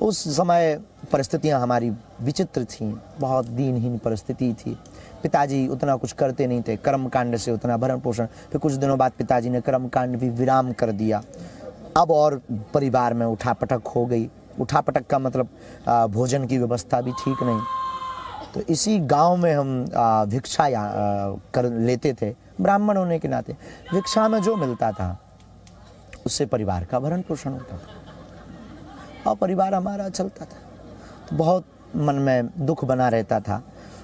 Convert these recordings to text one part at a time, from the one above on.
उस समय परिस्थितियां हमारी विचित्र थीं, बहुत दीनहीन परिस्थिति थी। पिताजी उतना कुछ करते नहीं थे, कर्म कांड से उतना भरण पोषण। फिर कुछ दिनों बाद पिताजी ने कर्म कांड भी विराम कर दिया। अब और परिवार में उठापटक हो गई। उठापटक का मतलब भोजन की व्यवस्था भी ठीक नहीं। तो इसी गांव में हम भिक्षा कर लेते थे, ब्राह्मण होने के नाते। भिक्षा में जो मिलता था उससे परिवार का भरण पोषण होता था और परिवार हमारा चलता था। तो बहुत मन में दुख बना रहता था।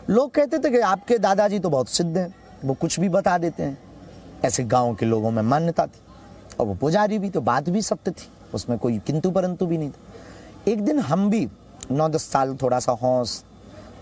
लोग कहते थे कि आपके दादाजी तो बहुत सिद्ध हैं, वो कुछ भी बता देते हैं। ऐसे गांव के लोगों में मान्यता थी। और वो पुजारी भी, तो बात भी सत्य थी, उसमें कोई किंतु परंतु भी नहीं था। एक दिन हम भी 9-10 साल, थोड़ा सा होश,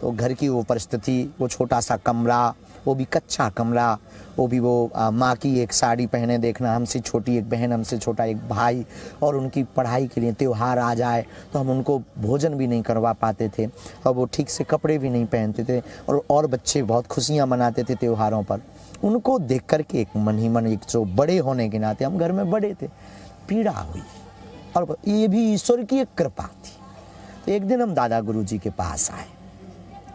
तो घर की वो परिस्थिति, वो छोटा सा कमरा, वो भी कच्चा कमरा, वो भी वो माँ की एक साड़ी पहने देखना, हमसे छोटी एक बहन, हमसे छोटा एक भाई, और उनकी पढ़ाई के लिए त्यौहार आ जाए तो हम उनको भोजन भी नहीं करवा पाते थे और वो ठीक से कपड़े भी नहीं पहनते थे। और बच्चे बहुत खुशियाँ मनाते थे त्योहारों पर। उनको देख कर के एक मन ही मन, एक जो बड़े होने के नाते हम घर में बड़े थे, पीड़ा हुई। और ये भी ईश्वर की एक कृपा थी। तो एक दिन हम दादा गुरु जी के पास आए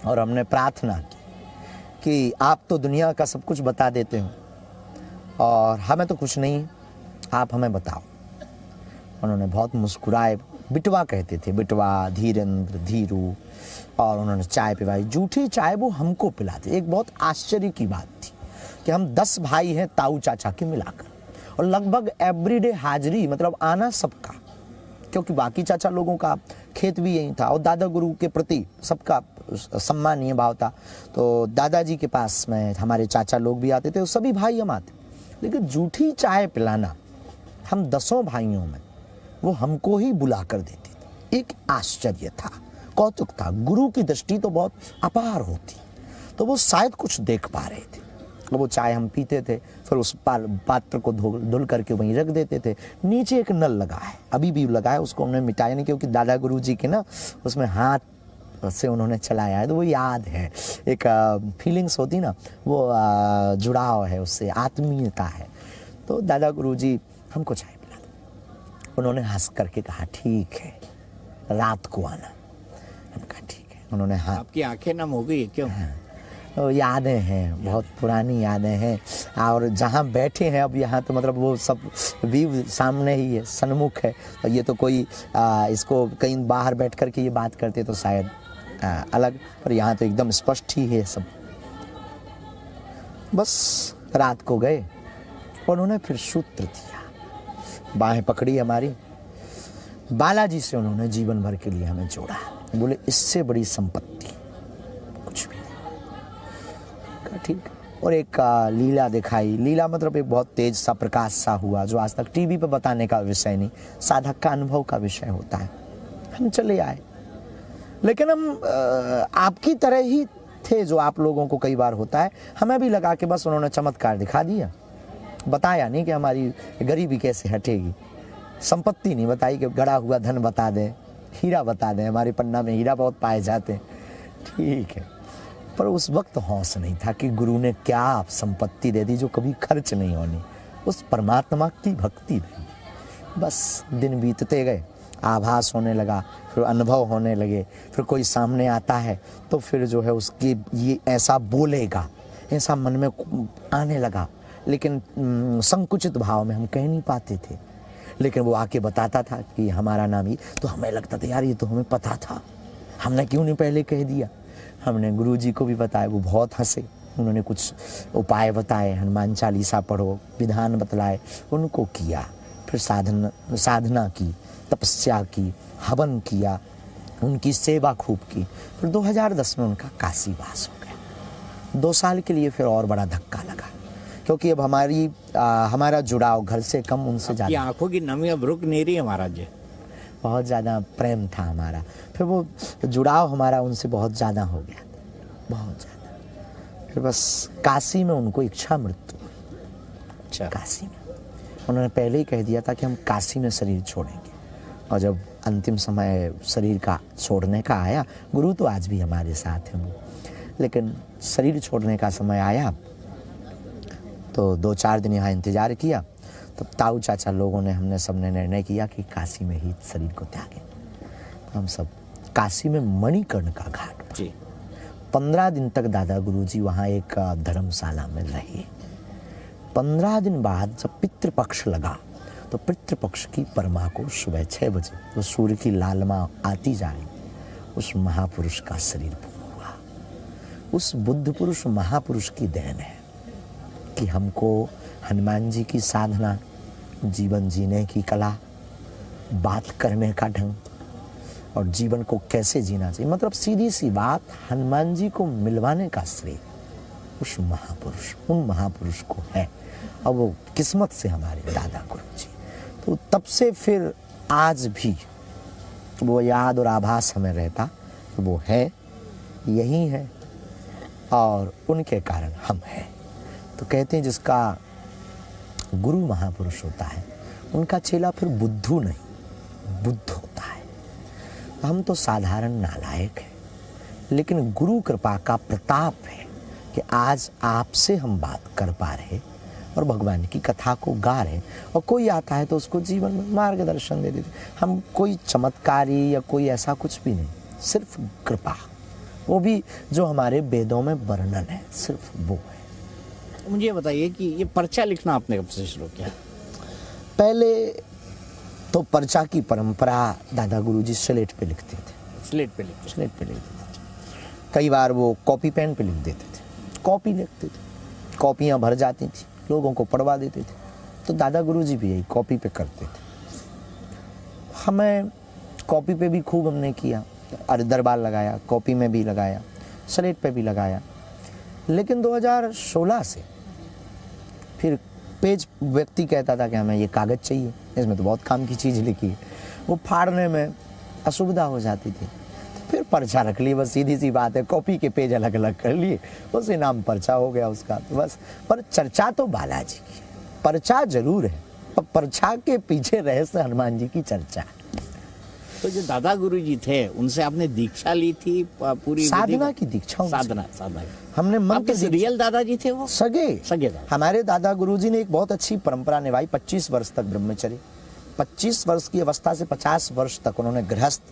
और हमने प्रार्थना की कि आप तो दुनिया का सब कुछ बता देते हो और हमें तो कुछ नहीं, आप हमें बताओ। उन्होंने बहुत मुस्कुराए, बिटवा कहते थे, बिटवा, धीरेन्द्र, धीरू, और उन्होंने चाय पिलाई। जूठी चाय वो हमको पिलाते। एक बहुत आश्चर्य की बात थी कि हम 10 भाई हैं ताऊ चाचा के मिलाकर, और लगभग एवरीडे हाजिरी, मतलब आना सबका, क्योंकि बाकी चाचा लोगों का खेत भी यही था और दादा गुरु के प्रति सबका सम्मानीय भाव था। तो दादाजी के पास में हमारे चाचा लोग भी आते थे और सभी भाई हम आते। लेकिन जूठी चाय पिलाना हम 10 भाइयों में वो हमको ही बुला कर देते थे। एक आश्चर्य था, कौतुक था। गुरु की दृष्टि तो बहुत अपार होती, तो वो शायद कुछ देख पा रहे थे। वो चाय हम पीते थे, फिर उस पात्र को धुल करके वहीं रख देते थे। नीचे एक नल लगा है, अभी भी लगा है, उसको हमने मिटाया नहीं, क्योंकि दादा गुरु जी के ना उसमें हाथ से उन्होंने चलाया है, तो वो याद है। एक फीलिंग्स होती ना, वो जुड़ाव है उससे, आत्मीयता है। तो दादा गुरु जी हमको चाय पिला दो। उन्होंने हंस करके कहा ठीक है, रात को आना। हम कहा ठीक है। उन्होंने हाँ। आपकी आंखें नम हो गई क्यों? तो यादें हैं, बहुत पुरानी यादें हैं। और जहाँ बैठे हैं अब, यहाँ तो मतलब वो सब व्यू सामने ही है, सन्मुख है। और ये तो कोई इसको कहीं बाहर बैठ कर के ये बात करते तो शायद अलग, पर यहाँ तो एकदम स्पष्ट ही है सब। बस रात को गए और उन्होंने फिर सूत्र दिया, बाहें पकड़ी हमारी, बालाजी से उन्होंने जीवन भर के लिए हमें जोड़ा। बोले इससे बड़ी संपत्ति कुछ भी नहीं। ठीक। और एक लीला दिखाई। लीला मतलब एक बहुत तेज सा प्रकाश सा हुआ, जो आज तक टीवी पे बताने का विषय नहीं, साधक का अनुभव का विषय होता है। हम चले आए, लेकिन हम आपकी तरह ही थे, जो आप लोगों को कई बार होता है। हमें भी लगा कि बस उन्होंने चमत्कार दिखा दिया, बताया नहीं कि हमारी गरीबी कैसे हटेगी, संपत्ति नहीं बताई कि गड़ा हुआ धन बता दें, हीरा बता दें, हमारे पन्ना में हीरा बहुत पाए जाते हैं। ठीक है, पर उस वक्त होश नहीं था कि गुरु ने क्या संपत्ति दे दी जो कभी खर्च नहीं होनी, उस परमात्मा की भक्ति नहीं। बस दिन बीतते गए, आभास होने लगा, फिर अनुभव होने लगे। फिर कोई सामने आता है तो फिर जो है उसकी ये ऐसा बोलेगा, ऐसा मन में आने लगा, लेकिन संकुचित भाव में हम कह नहीं पाते थे। लेकिन वो आके बताता था कि हमारा नाम ही, तो हमें लगता था यार ये तो हमें पता था, हमने क्यों नहीं पहले कह दिया। हमने गुरुजी को भी बताया, वो बहुत हंसे। उन्होंने कुछ उपाय बताए, हनुमान चालीसा पढ़ो, विधान बतलाए, उनको किया। फिर साधना की, तपस्या की, हवन किया, उनकी सेवा खूब की। फिर 2010 में उनका काशीवास हो गया। 2 साल के लिए फिर और बड़ा धक्का लगा, क्योंकि अब हमारा जुड़ाव घर से कम उनसे ज़्यादा। आंखों की नमी अब रुक नहीं रही है महाराज जी। बहुत ज़्यादा प्रेम था हमारा, फिर वो जुड़ाव हमारा उनसे बहुत ज़्यादा हो गया, बहुत ज़्यादा। फिर बस काशी में उनको इच्छा मृत्यु। अच्छा। काशी में उन्होंने पहले ही कह दिया था कि हम काशी में शरीर छोड़ेंगे। और जब अंतिम समय शरीर का छोड़ने का आया, गुरु तो आज भी हमारे साथ हैं, लेकिन शरीर छोड़ने का समय आया तो 2-4 दिन यहाँ इंतज़ार किया। तब ताऊ चाचा लोगों ने, हमने सबने निर्णय किया कि काशी में ही शरीर को त्यागें। हम सब काशी में मणिकर्ण का घाट। जी 15 दिन तक दादा गुरुजी वहाँ एक धर्मशाला में रहे। 15 दिन बाद जब पितृपक्ष लगा तो पितृपक्ष की परमा को सुबह 6 बजे वो सूर्य की लालमा आती जा रही, उस महापुरुष का शरीर हुआ। उस बुद्ध पुरुष महापुरुष की देन है कि हमको हनुमान जी की साधना, जीवन जीने की कला, बात करने का ढंग और जीवन को कैसे जीना चाहिए, मतलब सीधी सी बात, हनुमान जी को मिलवाने का श्रेय उस महापुरुष, उन महापुरुष को है। अब वो किस्मत से हमारे दादा गुरु जी, तो तब से फिर आज भी वो याद और आभास हमें रहता, वो है, यही है और उनके कारण हम हैं। तो कहते हैं जिसका गुरु महापुरुष होता है उनका चेला फिर बुद्धू नहीं, बुद्ध होता है। हम तो साधारण नालायक हैं, लेकिन गुरु कृपा का प्रताप है कि आज आपसे हम बात कर पा रहे और भगवान की कथा को गा रहे, और कोई आता है तो उसको जीवन में मार्गदर्शन दे देते। हम कोई चमत्कारी या कोई ऐसा कुछ भी नहीं, सिर्फ कृपा, वो भी जो हमारे वेदों में वर्णन है, सिर्फ वो है। मुझे बताइए कि ये पर्चा लिखना आपने कब से शुरू किया? पहले तो पर्चा की परंपरा दादा गुरुजी स्लेट पे लिखते थे, स्लेट पे लिखते? स्लेट पे लिखते थे। कई बार वो कॉपी पेन पे लिख देते थे, कॉपी लिखते थे, कॉपियाँ भर जाती थी, लोगों को पढ़वा देते थे। तो दादा गुरुजी भी यही कॉपी पे करते थे। हमें कॉपी पे भी खूब हमने किया, अरे दरबार लगाया, कॉपी में भी लगाया, स्लेट पे भी लगाया। लेकिन 2016 से फिर पेज व्यक्ति कहता था कि हमें ये कागज़ चाहिए, इसमें तो बहुत काम की चीज़ लिखी है, वो फाड़ने में असुविधा हो जाती थी। तो फिर पर्चा रख लिए, बस सीधी सी बात है, कॉपी के पेज अलग अलग कर लिए, उसी नाम पर्चा हो गया उसका। तो बस, पर चर्चा तो बालाजी की, पर्चा जरूर है, पर पर्चा के पीछे रहस्य हनुमान जी की चर्चा। तो जो दादा गुरु जी थे उनसे आपने दीक्षा ली थी पूरी? साधना की दीक्षा, साधना हमने मंत्र, रियल दादाजी थे वो? सगे दादा। हमारे दादा गुरुजी ने एक बहुत अच्छी परंपरा निभाई। 25 वर्ष तक ब्रह्मचर्य, 25 वर्ष की अवस्था से 50 वर्ष तक उन्होंने गृहस्थ,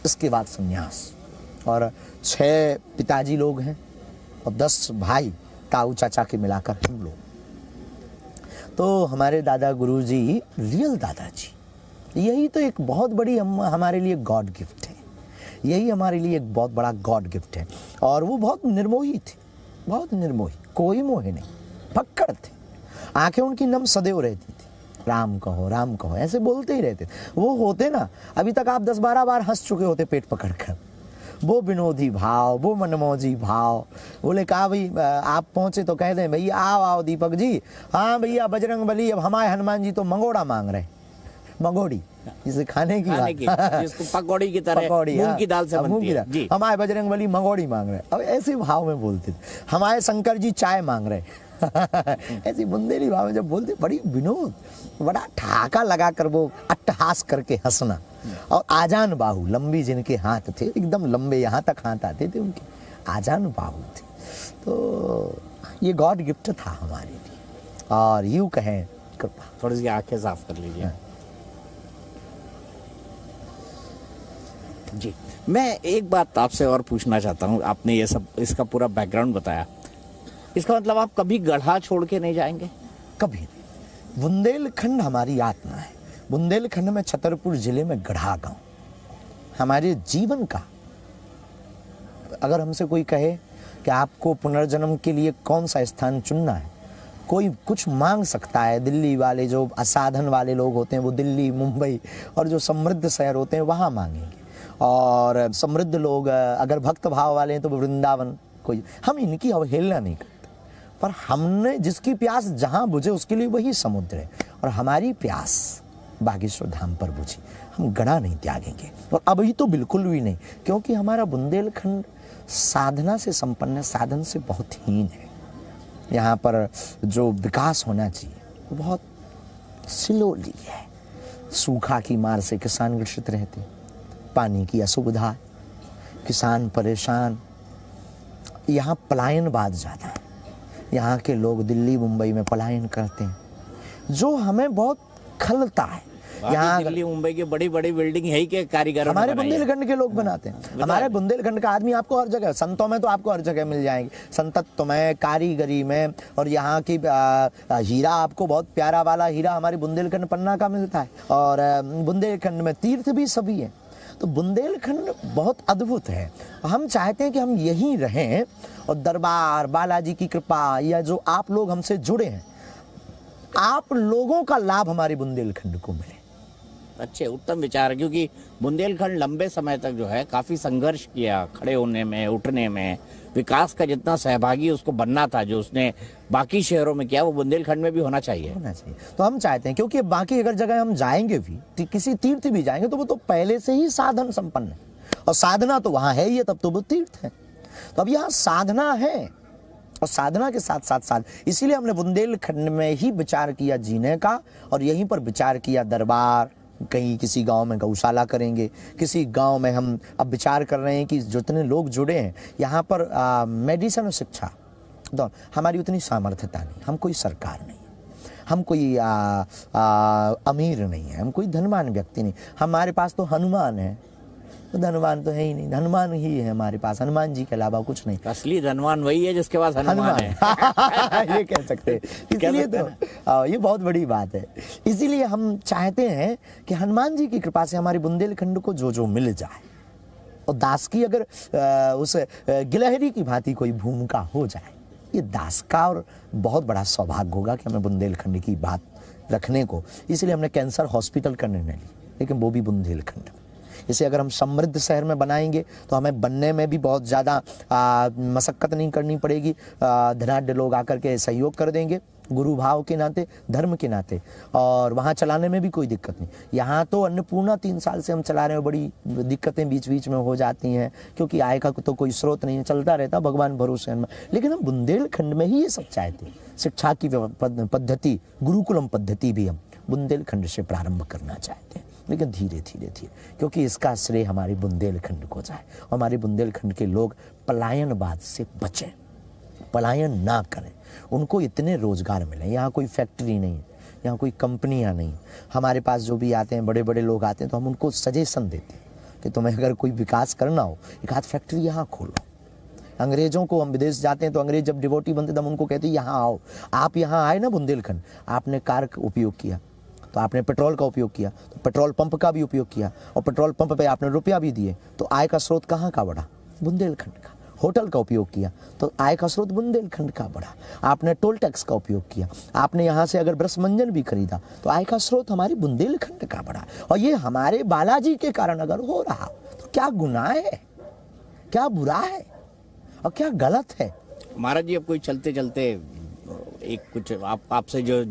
इसके बाद संन्यास। और 6 पिताजी लोग हैं और 10 भाई, ताऊ चाचा के मिलाकर हम लोग। तो हमारे दादा गुरुजी रियल दादाजी, यही तो एक बहुत बड़ी हमारे लिए गॉड गिफ्ट है, यही हमारे लिए एक बहुत बड़ा गॉड गिफ्ट है। और वो बहुत निर्मोही थे, बहुत निर्मोही, कोई मोह नहीं, फक्कड़ थे, आंखें उनकी नम सदैव रहती थी, राम कहो ऐसे बोलते ही रहते। वो होते ना, अभी तक आप 10-12 बार हंस चुके होते पेट पकड़कर। वो विनोदी भाव, वो मनमौजी भाव। बोले कहा भाई आप पहुंचे तो कह दें भैया आओ दीपक जी, हाँ भैया बजरंग बली, अब हमारे हनुमान जी तो मंगोड़ा मांग रहे, मंगोड़ी जिसे खाने की जिसको पकौड़ी की तरह, मूंग की दाल से बनती है जी। हमारे बजरंग बली मंगोड़ी मांग रहे, अब ऐसे भाव में बोलते थे। हमारे शंकर जी चाय मांग रहे ऐसी बुंदेली भाव में जब बोलते, बड़ी विनोद, बड़ा ठहाका लगा कर वो अट्टहास करके हंसना। और आजान बाहु, लंबी जिनके हाथ थे, एकदम लंबे, यहाँ तक हाथ आते थे उनके, आजान बाहु थे। तो ये गॉड गिफ्ट था हमारे लिए, और यूं कहें कृपा। थोड़ी सी आंखें साफ कर लीजिए जी। मैं एक बात आपसे और पूछना चाहता हूँ, आपने ये सब इसका पूरा बैकग्राउंड बताया, इसका मतलब आप कभी गढ़ा छोड़ के नहीं जाएंगे? कभी नहीं। बुंदेलखंड हमारी आत्मा है। बुंदेलखंड में छतरपुर जिले में गढ़ा गांव हमारे जीवन का, अगर हमसे कोई कहे कि आपको पुनर्जन्म के लिए कौन सा स्थान चुनना है, कोई कुछ मांग सकता है। दिल्ली वाले जो असाधन वाले लोग होते हैं वो दिल्ली, मुंबई, और जो समृद्ध शहर होते हैं वहाँ मांगेंगे। और समृद्ध लोग अगर भक्त भाव वाले हैं तो वृंदावन, कोई, हम इनकी अवहेलना नहीं करते। पर हमने जिसकी प्यास जहाँ बुझे उसके लिए वही समुद्र है, और हमारी प्यास बागेश्वर धाम पर बुझी, हम गढ़ा नहीं त्यागेंगे। और अभी तो बिल्कुल भी नहीं, क्योंकि हमारा बुंदेलखंड साधना से संपन्न है, साधन से बहुत हीन है। यहाँ पर जो विकास होना चाहिए वो बहुत स्लोली है। सूखा की मार से किसान ग्रसित रहते, पानी की असुविधा, किसान परेशान, यहाँ पलायनवाद ज़्यादा है। यहाँ के लोग दिल्ली मुंबई में पलायन करते हैं, जो हमें बहुत खलता है, यहाँ दिल्ली मुंबई की बड़ी बड़ी बिल्डिंग है ही के कारीगर हमारे बुंदेलखंड के लोग बनाते हैं। हमारे बुंदेलखंड का आदमी आपको हर जगह, संतों में तो आपको हर जगह मिल जाएंगे, संतत्व में, कारीगरी में, और यहाँ की हीरा आपको बहुत प्यारा वाला हीरा हमारे बुंदेलखंड पन्ना का मिलता है। और बुंदेलखंड में तीर्थ भी सभी हैं। तो बुंदेलखंड बहुत अद्भुत है। हम चाहते हैं कि हम यहीं रहें और दरबार बालाजी की कृपा, या जो आप लोग हमसे जुड़े हैं, आप लोगों का लाभ हमारे बुंदेलखंड को मिले। अच्छे उत्तम विचार है, क्योंकि बुंदेलखंड लंबे समय तक जो है काफी संघर्ष किया, खड़े होने में, उठने में, विकास का जितना सहभागी उसको बनना था जो उसने बाकी शहरों में किया, वो बुंदेलखंड में भी होना चाहिए। तो हम चाहते हैं, क्योंकि बाकी अगर जगह हम जाएंगे भी, किसी तीर्थ भी जाएंगे, तो वो तो पहले से ही साधन संपन्न है, और साधना तो वहां है ही है, तब तो वो तीर्थ है। तो अब यहाँ साधना है, और साधना के साथ साथ इसीलिए हमने बुंदेलखंड में ही विचार किया जीने का, और यहीं पर विचार किया दरबार, कहीं किसी गांव में गौशाला करेंगे, किसी गांव में हम अब विचार कर रहे हैं कि जितने लोग जुड़े हैं यहाँ पर मेडिसिन और शिक्षा, तो हमारी उतनी सामर्थ्यता नहीं, हम कोई सरकार नहीं, हम कोई अमीर नहीं है, हम कोई धनवान व्यक्ति नहीं, हमारे पास तो हनुमान है। तो धनवान तो है ही नहीं, हनुमान ही है हमारे पास, हनुमान जी के अलावा कुछ नहीं। असली धनवान वही है जिसके पास हनुमान है। ये कह सकते हैं। इसलिए तो ये बहुत बड़ी बात है। इसीलिए हम चाहते हैं कि हनुमान जी की कृपा से हमारे बुंदेलखंड को जो जो मिल जाए, और दास की अगर उस गिलहरी की भांति कोई भूमिका हो जाए, ये दास का और बहुत बड़ा सौभाग्य होगा कि हमें बुंदेलखंड की बात रखने को। इसलिए हमने कैंसर हॉस्पिटल का निर्णय लिया, लेकिन वो भी बुंदेलखंड में। इसे अगर हम समृद्ध शहर में बनाएंगे तो हमें बनने में भी बहुत ज़्यादा मशक्कत नहीं करनी पड़ेगी। धनाढ्य लोग आकर के सहयोग कर देंगे, गुरु भाव के नाते, धर्म के नाते, और वहाँ चलाने में भी कोई दिक्कत नहीं। यहाँ तो अन्नपूर्णा 3 साल से हम चला रहे हैं, बड़ी दिक्कतें बीच बीच में हो जाती हैं, क्योंकि आय का तो कोई स्रोत नहीं है, चलता रहता भगवान भरोसे में। लेकिन हम बुंदेलखंड में ही ये सब चाहते हैं। शिक्षा की पद्धति, गुरुकुलम पद्धति भी हम बुंदेलखंड से प्रारंभ करना चाहते हैं, लेकिन धीरे धीरे, क्योंकि इसका श्रेय हमारे बुंदेलखंड को जाए, और हमारे बुंदेलखंड के लोग पलायनवाद से बचें, पलायन ना करें, उनको इतने रोजगार मिले। यहाँ कोई फैक्ट्री नहीं, यहाँ कोई कंपनियाँ नहीं। हमारे पास जो भी आते हैं, बड़े बड़े लोग आते हैं, तो हम उनको सजेशन देते हैं कि तुम्हें अगर कोई विकास करना हो, एक आध फैक्ट्री यहाँ खोलो। अंग्रेजों को, हम विदेश जाते हैं तो अंग्रेज जब डिवोटी बनते थे, हम उनको कहते हैं यहाँ आओ। आप यहाँ आए ना बुंदेलखंड, आपने कार का उपयोग किया तो आपने पेट्रोल का उपयोग किया, तो पेट्रोल पंप का भी उपयोग किया, और पेट्रोल पंप पे आपने रुपया भी दिए, तो आय का स्रोत कहाँ का बढ़ा? बुंदेलखंड का। होटल का उपयोग किया तो आय का स्रोत बुंदेलखंड का बढ़ा। आपने टोल टैक्स का उपयोग किया, आपने यहाँ से अगर ब्रश मंजन भी खरीदा तो आय का स्रोत हमारी बुंदेलखंड का बढ़ा। और ये हमारे बालाजी के कारण अगर हो रहा तो क्या गुनाह है, क्या बुरा है और क्या गलत है? महाराज जी, अब कोई चलते चलते एक कुछ आपसे जो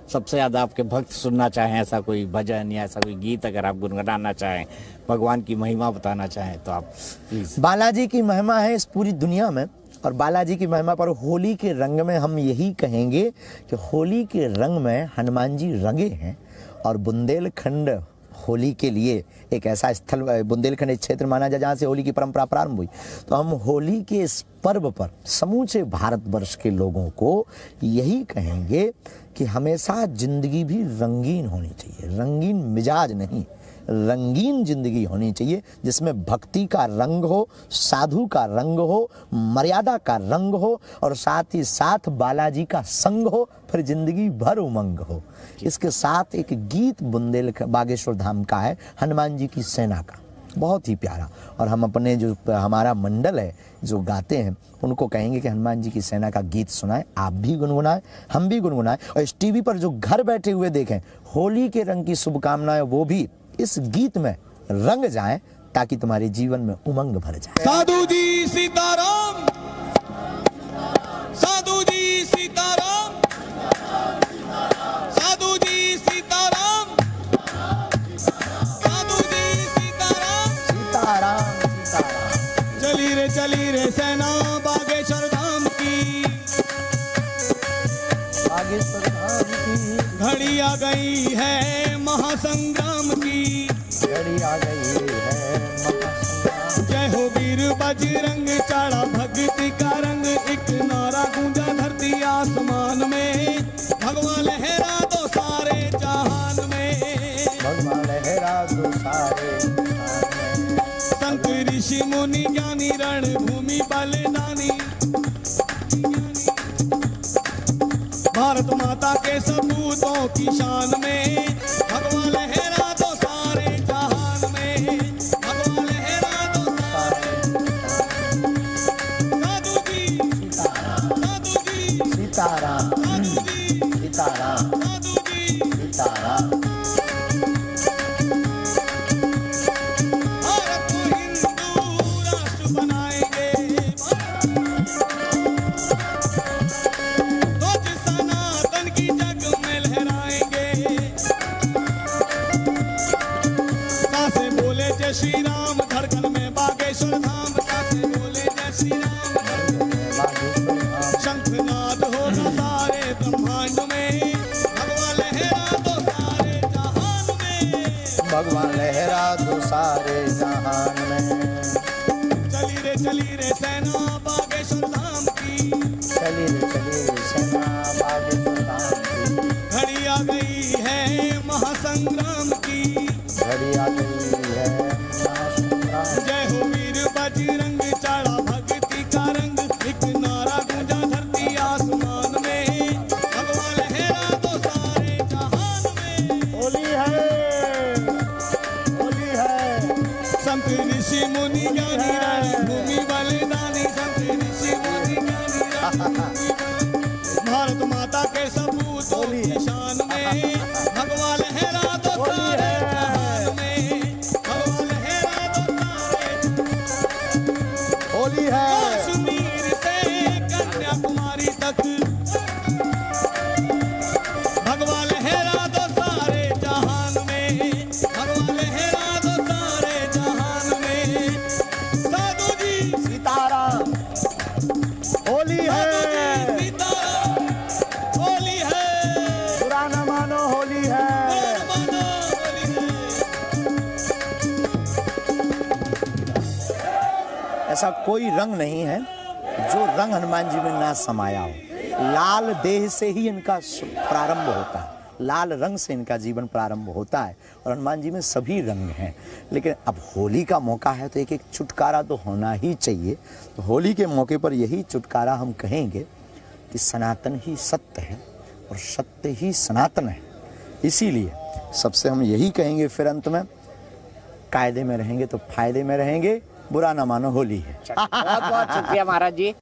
सबसे ज्यादा आपके भक्त सुनना चाहें, ऐसा कोई भजन या ऐसा कोई गीत अगर आप गुनगुनाना चाहें, भगवान की महिमा बताना चाहें, तो आप प्लीज। बालाजी की महिमा है इस पूरी दुनिया में, और बालाजी की महिमा पर होली के रंग में हम यही कहेंगे कि होली के रंग में हनुमान जी रंगे हैं। और बुंदेलखंड होली के लिए एक ऐसा स्थल, बुंदेलखंड एक क्षेत्र माना जाए जहाँ से होली की परंपरा प्रारंभ हुई। तो हम होली के इस पर्व पर समूचे भारतवर्ष के लोगों को यही कहेंगे कि हमेशा जिंदगी भी रंगीन होनी चाहिए, रंगीन मिजाज नहीं, रंगीन जिंदगी होनी चाहिए, जिसमें भक्ति का रंग हो, साधु का रंग हो, मर्यादा का रंग हो, और साथ ही साथ बालाजी का संग हो, फिर जिंदगी भर उमंग हो। इसके साथ एक गीत बागेश्वर धाम का है, हनुमान जी की सेना का, बहुत ही प्यारा। और हम अपने जो हमारा मंडल है जो गाते हैं उनको कहेंगे कि हनुमान जी की सेना का गीत सुनाएं, आप भी गुनगुनाएं, हम भी गुनगुनाएं, और इस टीवी पर जो घर बैठे हुए देखें, होली के रंग की शुभकामनाएं वो भी इस गीत में रंग जाएं, ताकि तुम्हारे जीवन में उमंग भर जाए। साधु जी सीताराम, साधु जी सीताराम, साधु जी सीताराम, साधु जी सीताराम, सीताराम सीताराम। चली रे सेना बागेश्वर धाम की, बागेश्वर धाम की घड़ी आ गई है महासंग्राम की, घड़ी आ गई है महासंग्राम। जय हो वीर बजरंग, चढ़ा भक्ति का रंग, एक नारा गूंजा धरती आसमान में, भगवान लहरा दो सारे जहान में। भगवान ऋषि मुनि ज्ञानी रणभूमि बलिदानी, भारत माता के सपूतों की शान में भगवा लहरा दो सारे जहान में, भगवा लहरा दो सारे। साधु जी साधु जी सीताराम साधु जी सीताराम साधु जी, सीताराम। भारत को हिंदू राष्ट्र बनाएंगे, ध्वज सनातन की जग में लहराएंगे, सासे बोले जय श्री राम धड़कन में बागेश्वर धाम, सासे बोले जय श्री राम धड़कन में, शंखनाद होगा सारे ब्रह्मांड में, भगवा लहरा दो सारे जहान में, भगवान लहरा दो सारे जहान में। चली रे सेना बागेश्वर धाम की, चली रे सेना बागेश्वर धाम की, घड़ी आ गई है महासंग्राम की, घड़ी आ गई है महासंग्राम। जय हो वीर बजरंग चढ़ा भक्ति का रंग, एक नारा गूंजा धरती आसमान में, भगवा लहरा दो सारे जहान में। होली है संत ऋषि मुनि ज्ञानी रणभूमि बलिदानी, संत ऋषि मुनि ज्ञानी रणभूमि बलिदानी, भारत माता के सपूतों की शान में भगवा लहरा दो सारे जहान में, भगवा लहरा दो सारे। होली है। कश्मीर से कन्याकुमारी तक भगवा लहरा दो सारे जहान में, भगवा लहरा दो सारे जहान में। साधु जी सीताराम। होली साधु जी है। सीताराम, होली है, बुरा न मानो होली है। बुरा न मानो होली है। ऐसा कोई रंग नहीं है जो रंग हनुमान जी में ना समाया हो। लाल देह से ही इनका प्रारंभ होता है, लाल रंग से इनका जीवन प्रारंभ होता है और हनुमान जी में सभी रंग हैं। लेकिन अब होली का मौका है तो एक एक चुटकारा तो होना ही चाहिए। तो होली के मौके पर यही चुटकारा हम कहेंगे कि सनातन ही सत्य है और सत्य ही सनातन है। इसीलिए सबसे हम यही कहेंगे फिर अंत में, कायदे में रहेंगे तो फायदे में रहेंगे, बुरा ना मानो होली है। बहुत बहुत शुक्रिया महाराज जी।